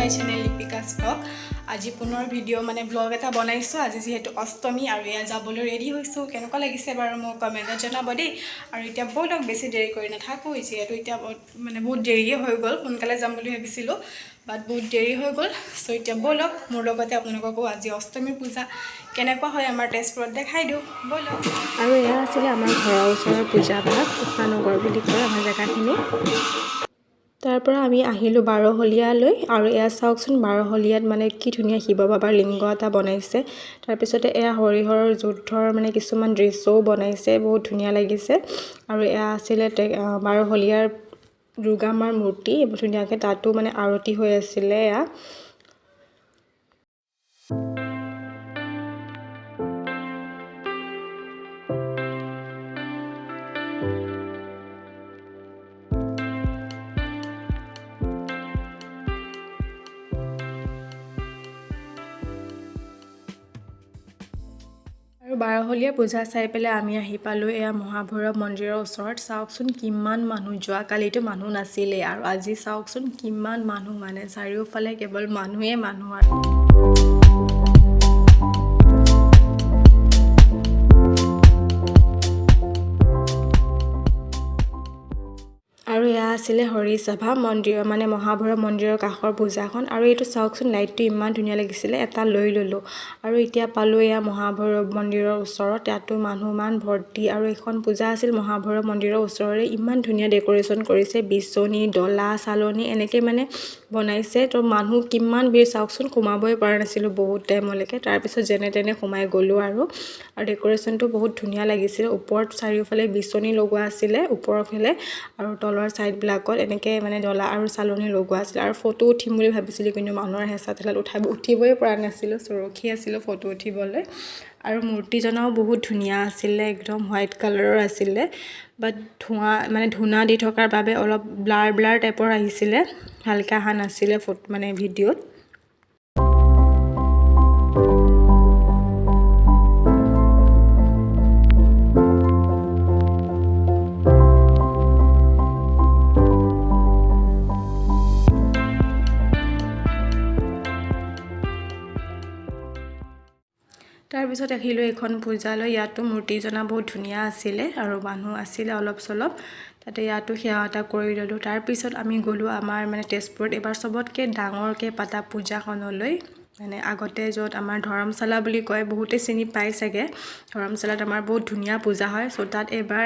My channel লিপিকাছ blog. আজি পুনৰ video' blog এটা বনাইছোঁ। আজি যিহেতু অষ্টমী আৰু এয়া যাবলৈ ৰেডি হৈছোঁ। কেনেকুৱা লাগিছে বাৰু মোক কমেণ্টত জনাব দেই। আৰু এতিয়া ব'লক বেছি দেৰি কৰি নাথাকোঁ, যিহেতু এতিয়া বহুত দেৰিয়ে হৈ গ'ল। সোনকালে যাম বুলি ভাবিছিলোঁ, বাট বহুত দেৰি হৈ গ'ল। চ' এতিয়া ব'লক মোৰ লগতে আপোনালোককো আজি অষ্টমীৰ পূজা কেনেকুৱা হয় আমাৰ তেজপুৰত দেখাই দিওঁ, ব'লক। আৰু এয়া আছিলে আমাৰ ঘৰৰ ওচৰৰ পূজাভাগ, উষানগৰ বুলি কয় আমাৰ জেগাখিনি। তাৰ পৰা আমি আহিলোঁ বাৰশলীয়ালৈ। আৰু এয়া চাওকচোন, বাৰশলীয়াত কি ধুনীয়া শিৱ বাবাৰ লিংগ এটা বনাইছে। তাৰপিছতে এয়া হৰিহৰৰ যুদ্ধৰ কিছুমান দৃশ্যও বনাইছে, বহুত ধুনীয়া লাগিছে। আৰু এয়া আছিলে বাৰশলীয়াৰ দুৰ্গা মাৰ মূৰ্তি, ধুনীয়াকৈ তাতো আৰতি হৈ আছিলে এয়া। আৰু বাৰশলীয়া পূজা চাই পেলাই আমি আহি পালোঁ এয়া মহাভৈৰৱ মন্দিৰৰ ওচৰত। চাওকচোন কিমান মানুহ, যোৱাকালিতো মানুহ নাছিলেই আৰু আজি চাওকচোন কিমান মানুহ, চাৰিওফালে কেৱল মানুহে মানুহ। আৰু এয়া আছিলে হৰিসভা মন্দিৰ, মহাভৈৰৱ মন্দিৰৰ কাষৰ পূজাখন। আৰু এইটো চাওকচোন, লাইটটো ইমান ধুনীয়া লাগিছিলে, এটা লৈ ল'লোঁ। আৰু এতিয়া পালোঁ এয়া মহাভৈৰৱ মন্দিৰৰ ওচৰত, ইয়াতো মানুহ ইমান ভৰ্তি। আৰু এইখন পূজা আছিল মহাভৈৰৱ মন্দিৰৰ ওচৰৰে। ইমান ধুনীয়া ডেক'ৰেশ্যন কৰিছে, বিচনী, ডলা, চালনী এনেকৈ বনাইছে। তো মানুহ কিমান ভিৰ চাওকচোন, সোমাবই পৰা নাছিলোঁ বহুত টাইমলৈকে। তাৰপিছত যেনে তেনে সোমাই গ'লোঁ। আৰু ডেক'ৰেশ্যনটো বহুত ধুনীয়া লাগিছিল। ওপৰত চাৰিওফালে বিচনী লগোৱা আছিলে ওপৰৰ ফালে, আৰু তলৰ ছাইডবিলাকত এনেকৈ ডলা আৰু চালনী লগোৱা আছিল। আৰু ফটো উঠিম বুলি ভাবিছিলোঁ, কিন্তু মানুহৰ হেঁচা ঠেলাত উঠিবই পৰা নাছিলোঁ। চ' ৰখি আছিলোঁ ফটো উঠিবলৈ। আৰু মূৰ্তিজনাও বহুত ধুনীয়া আছিলে, একদম হোৱাইট কালাৰৰ আছিলে। বাট ধূনা দি থকাৰ বাবে অলপ ব্লাৰ ব্লাৰ টাইপৰ আহিছিলে, ভালকৈ অহা নাছিলে ভিডিঅ'ত। তাৰপিছত আহিলোঁ এইখন পূজালৈ। ইয়াতো মূৰ্তিজনা বহুত ধুনীয়া আছিলে আৰু মানুহ আছিলে অলপ চলপ। তাতে ইয়াতো সেৱা এটা কৰি ল'লোঁ। তাৰপিছত আমি গ'লোঁ আমাৰ তেজপুৰত এইবাৰ চবতকৈ ডাঙৰকৈ পতা পূজাখনলৈ। আগতে য'ত আমাৰ ধৰমশালা বুলি কয়, বহুতে চিনি পাই চাগে। ধৰমশালাত আমাৰ বহুত ধুনীয়া পূজা হয়। চ' তাত এইবাৰ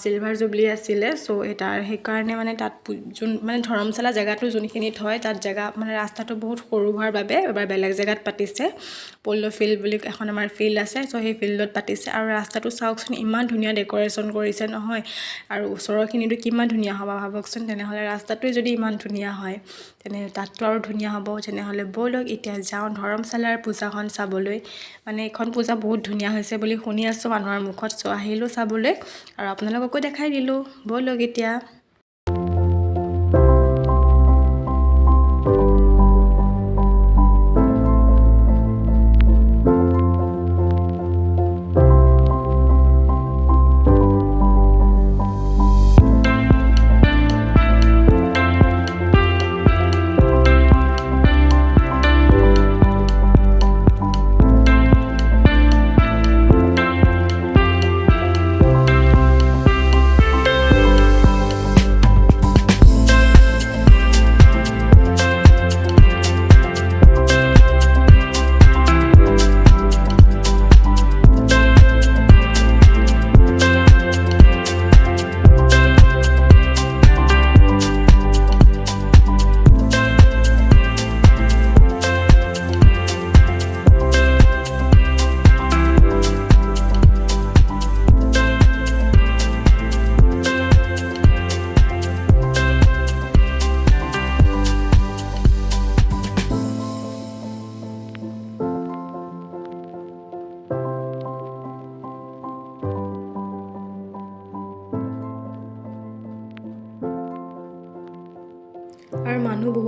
চিলভাৰ জুবলি আছিলে। চ' সেইকাৰণে তাত ধৰমশালা জেগাটো যোনখিনিত হয়, তাত ৰাস্তাটো বহুত সৰু হোৱাৰ বাবে এবাৰ বেলেগ জেগাত পাতিছে। পল্ল ফিল্ড বুলি এখন আমাৰ ফিল্ড আছে, চ' সেই ফিল্ডত পাতিছে। আৰু ৰাস্তাটো চাওকচোন, ইমান ধুনীয়া ডেক'ৰেশ্যন কৰিছে নহয়। আৰু ওচৰৰখিনিতো কিমান ধুনীয়া হ'ব ভাবকচোন। তেনেহ'লে ৰাস্তাটোৱে যদি ইমান ধুনীয়া হয়, তাততো আৰু ধুনীয়া হ'ব। তেনেহ'লে ব'লক এতিয়া যাওঁ ধৰমশালাৰ পূজাখন চাবলৈ। এইখন পূজা বহুত ধুনীয়া হৈছে বুলি শুনি আছোঁ মানুহৰ মুখত। চ' আহিলোঁ চাবলৈ আৰু আপোনালোককো দেখাই দিলোঁ, ব'লক এতিয়া।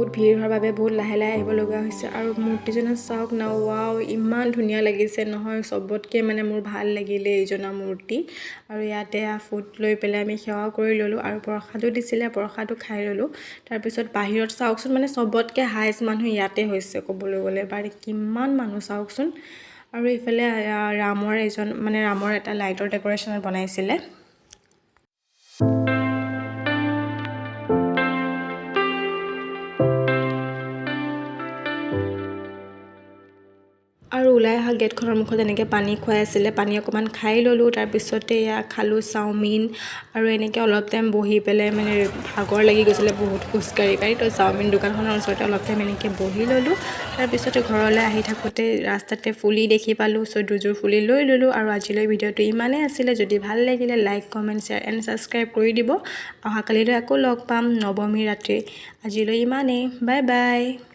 বহুত ভিৰ হোৱাৰ বাবে বহুত লাহে লাহে আহিব লগা হৈছে আৰু মূৰ্তিজনা চাওক না ৱাও ইমান ধুনীয়া লাগিছে নহয় চবতকৈ মানে মোৰ ভাল লাগিলে এইজনা মূৰ্তি আৰু ইয়াতে ফুট লৈ পেলাই আমি সেৱা কৰি ল'লোঁ আৰু প্ৰসাদো দিছিলে প্ৰসাদো খাই ল'লোঁ তাৰপিছত বাহিৰত চাওকচোন মানে চবতকৈ হাইষ্ট মানুহ ইয়াতে হৈছে ক'বলৈ গ'লে বাৰে কিমান মানুহ চাওকচোন আৰু ইফালে ৰামৰ এটা লাইটৰ ডেক'ৰেশ্যনত বনাইছিলে আৰু ওলাই অহা গেটখনৰ মুখত এনেকৈ পানী খুৱাই আছিলে পানী অকণমান খাই ল'লোঁ তাৰপিছতে এয়া খালোঁ চাওমিন আৰু এনেকৈ অলপ টাইম বহি পেলাই মানে ভাগৰ লাগি গৈছিলে বহুত খোজকাঢ়ি তো চাওমিন দোকানখনৰ ওচৰতে অলপ টাইম এনেকৈ বহি ল'লোঁ তাৰপিছতে ঘৰলৈ আহি থাকোঁতে ৰাস্তাতে ফুলি দেখি পালোঁ দুযোৰ ফুলি লৈ ল'লোঁ আৰু আজিলৈ ভিডিঅ'টো ইমানেই আছিলে যদি ভাল লাগিলে like comment share and subscribe কৰি দিব অহাকালিলৈ আকৌ লগ পাম নৱমী ৰাতি আজিলৈ ইমানেই বাই বাই